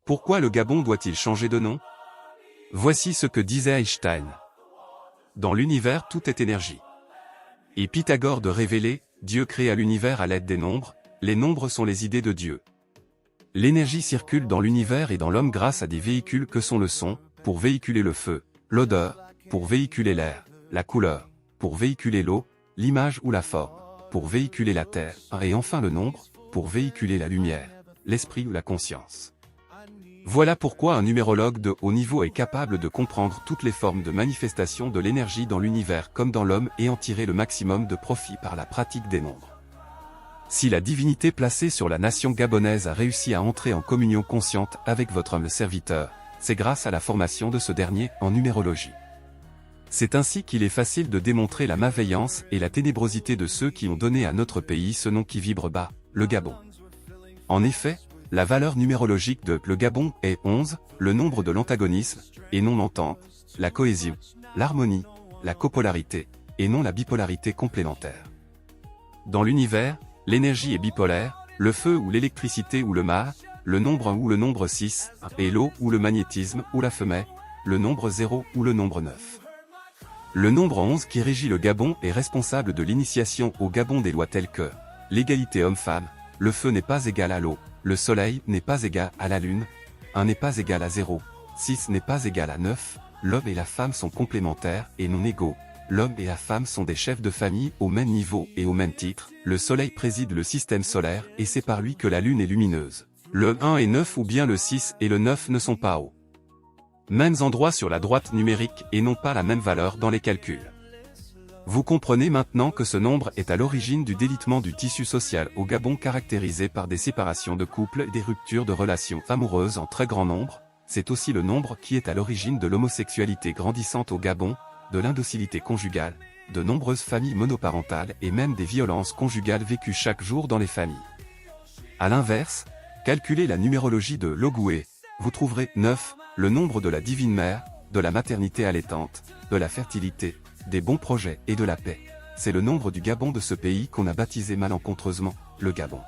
Pourquoi le Gabon doit-il changer de nom? Voici ce que disait Einstein. Dans l'univers, tout est énergie. Et Pythagore de révéler, Dieu créa l'univers à l'aide des nombres, les nombres sont les idées de Dieu. L'énergie circule dans l'univers et dans l'homme grâce à des véhicules que sont le son, pour véhiculer le feu, l'odeur, pour véhiculer l'air, la couleur, pour véhiculer l'eau, l'image ou la forme, pour véhiculer la terre, et enfin le nombre, pour véhiculer la lumière, l'esprit ou la conscience. Voilà pourquoi un numérologue de haut niveau est capable de comprendre toutes les formes de manifestation de l'énergie dans l'univers comme dans l'homme et en tirer le maximum de profit par la pratique des nombres. Si la divinité placée sur la nation gabonaise a réussi à entrer en communion consciente avec votre humble serviteur, c'est grâce à la formation de ce dernier en numérologie. C'est ainsi qu'il est facile de démontrer la malveillance et la ténébrosité de ceux qui ont donné à notre pays ce nom qui vibre bas, le Gabon. En effet, la valeur numérologique de le Gabon est 11, le nombre de l'antagonisme, et non l'entente, la cohésion, l'harmonie, la copolarité, et non la bipolarité complémentaire. Dans l'univers, l'énergie est bipolaire, le feu ou l'électricité ou le mât, le nombre 1 ou le nombre 6, et l'eau ou le magnétisme ou la fumée, le nombre 0 ou le nombre 9. Le nombre 11 qui régit le Gabon est responsable de l'initiation au Gabon des lois telles que l'égalité homme-femme, le feu n'est pas égal à l'eau, le soleil n'est pas égal à la lune, 1 n'est pas égal à 0, 6 n'est pas égal à 9, l'homme et la femme sont complémentaires et non égaux, l'homme et la femme sont des chefs de famille au même niveau et au même titre, le soleil préside le système solaire et c'est par lui que la lune est lumineuse. Le 1 et 9 ou bien le 6 et le 9 ne sont pas hauts. Mêmes endroits sur la droite numérique et n'ont pas la même valeur dans les calculs. Vous comprenez maintenant que ce nombre est à l'origine du délitement du tissu social au Gabon caractérisé par des séparations de couples et des ruptures de relations amoureuses en très grand nombre, c'est aussi le nombre qui est à l'origine de l'homosexualité grandissante au Gabon, de l'indocilité conjugale, de nombreuses familles monoparentales et même des violences conjugales vécues chaque jour dans les familles. A l'inverse, calculez la numérologie de l'Ogoué, vous trouverez 9, le nombre de la divine mère, de la maternité allaitante, de la fertilité, des bons projets et de la paix. C'est le nombre du Gabon de ce pays qu'on a baptisé malencontreusement, le Gabon.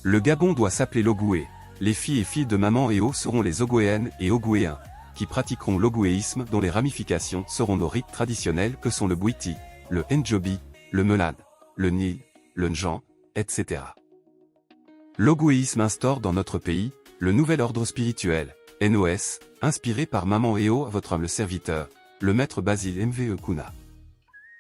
Le Gabon doit s'appeler l'Ogoué. Les filles et filles de maman et seront les Ogouéennes et Ogouéens, qui pratiqueront l'ogouéisme dont les ramifications seront nos rites traditionnels que sont le Bouiti, le Njobi, le Melad, le Nil, le Njan, etc. L'ogouéisme instaure dans notre pays, le nouvel ordre spirituel, NOS, inspiré par Maman Eo, votre humble serviteur, le maître Basile Mve Kuna.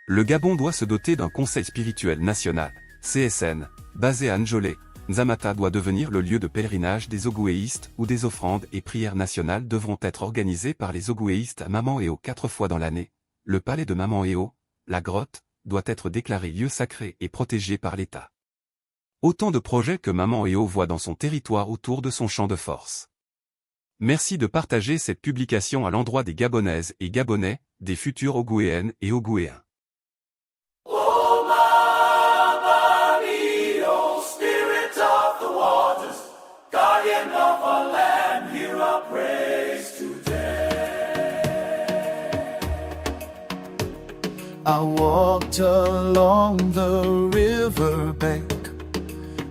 Le Gabon doit se doter d'un conseil spirituel national, CSN, basé à Njolé. Nzamata doit devenir le lieu de pèlerinage des ogouéistes où des offrandes et prières nationales devront être organisées par les ogouéistes à Maman Eo 4 fois dans l'année. Le palais de Maman Eo, la grotte, doit être déclaré lieu sacré et protégé par l'État. Autant de projets que Maman Eo voit dans son territoire autour de son champ de force. Merci de partager cette publication à l'endroit des Gabonaises et Gabonais, des futurs Ogouéennes et Ogouéens. I walked along the riverbank,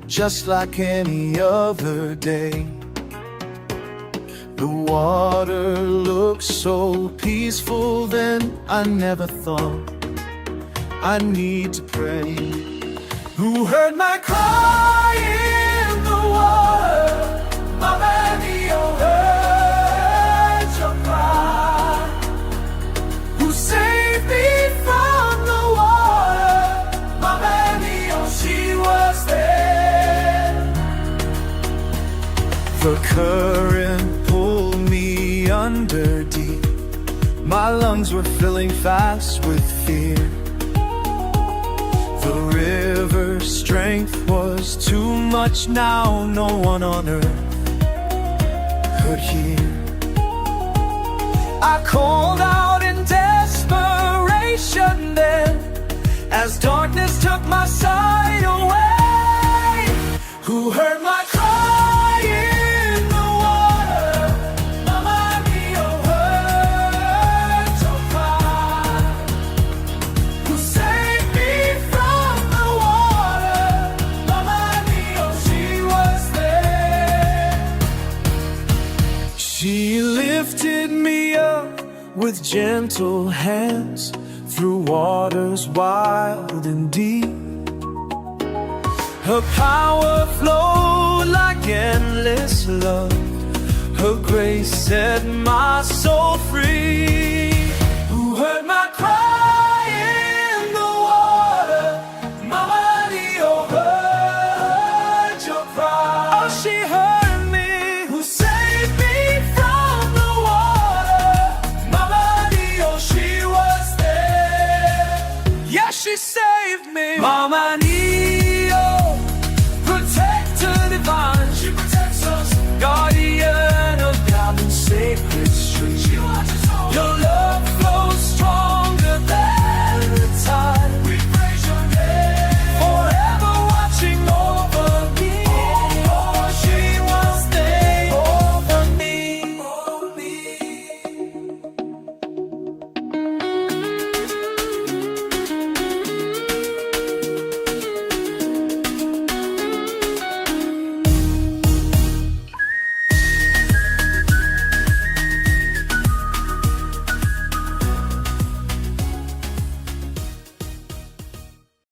just like any other day. The water looked so peaceful then, I never thought I need to pray. Who heard my cry in the water? My baby, oh, heard your cry. Who saved me from the water? My baby, oh, she was there. The current pulled me under deep. My lungs were filling fast with fear. The river's strength was too much now, no one on earth could hear. I called out in desperation then, as darkness took my sight away. Who heard my cry in the water? Mama Mia heard your cry. Who saved me from the water? Mama Mia, she was there. She lifted me up with gentle hands through waters wild and deep. Her power flowed like endless love. Her grace set my soul free. Who heard my cry